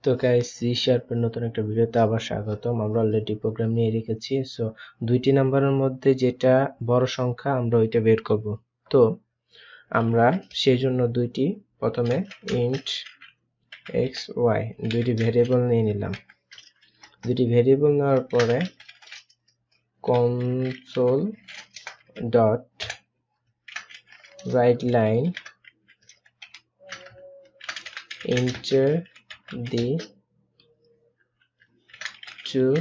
তো guys, C শার্পের নতুন একটা ভিডিওতে আবার স্বাগতম। আমরা অলরেডি প্রোগ্রাম নিয়ে রেখেছি। সো দুইটি নাম্বারের মধ্যে যেটা বড় সংখ্যা আমরা ওইটা বের করব। তো আমরা সেই জন্য প্রথমে ইন্ট এক্স ওয়াই দুইটি ভেরিয়েবল নিয়ে নিলাম। দুইটি ভেরিয়েবল নেওয়ার পরে console dot right line enter the two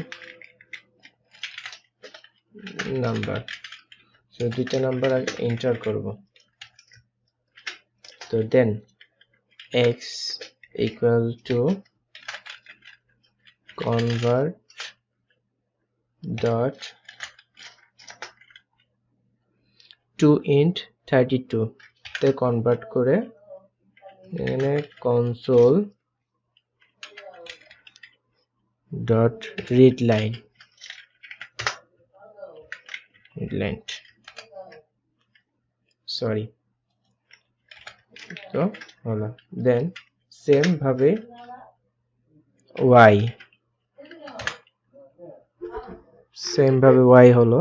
number, so দুইটা নাম্বার এন্টার করব। তো দেন x equal to convert dot to int 32 তে কনভার্ট করে এখানে console dot read line sorry, তো হলো। দেন সেম ভাবে y হলো।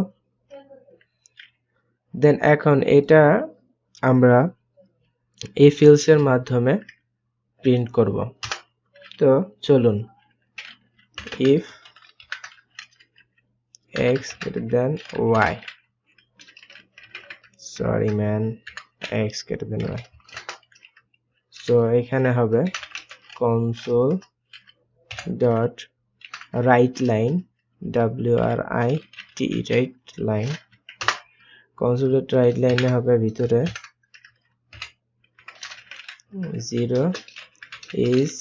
দেন এখন এটা আমরা এই ফিল্ডস এর মাধ্যমে প্রিন্ট করব। তো চলুন, if x greater than y, sorry man, x greater than y, so এখানে হবে console dot write line write right line, console dot write line এ হবে ভিতরে 0 is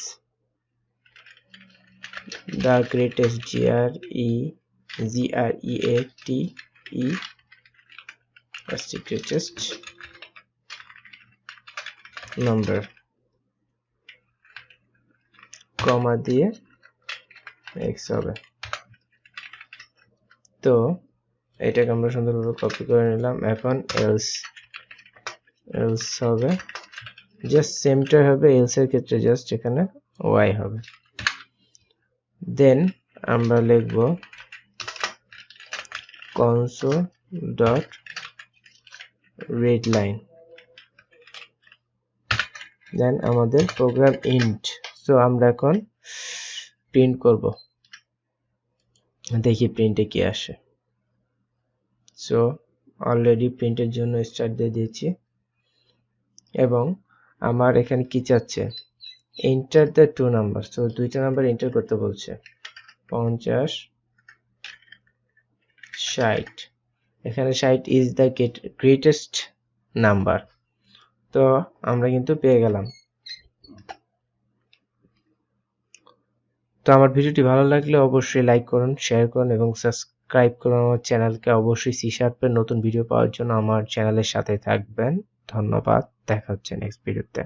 the greatest greatest number, কমা দিয়ে x হবে। তো এটাকে আমরা সুন্দরভাবে কপি করে নিলাম। এখন else হবে, জাস্ট সেমটা হবে else এর ক্ষেত্রে, জাস্ট এখানে y হবে। দেন আমরা লিখব console dot read line, দেন আমাদের প্রোগ্রাম ইন্ট। সো আমরা এখন প্রিন্ট করব, দেখি প্রিন্টে কি আসে। সো অলরেডি প্রিন্টের জন্য স্টার্ট দিয়ে দিয়েছি এবং আমার এখানে কি চাচ্ছে, enter the two number. So দুইটা নাম্বার এন্টার করতে বলছে, 50 60। এখানে 60 ইজ দ্য গ্রেটেস্ট নাম্বার। তো আমরা কিন্তু পেয়ে গেলাম। তো আমার ভিডিওটি ভালো লাগলে অবশ্যই লাইক করুন, শেয়ার করুন এবং সাবস্ক্রাইব করুন আমার চ্যানেলকে। অবশ্যই সি শার্পের নতুন ভিডিও পাওয়ার জন্য আমার চ্যানেলের সাথে থাকবেন। ধন্যবাদ, দেখা হচ্ছে নেক্সট ভিডিওতে।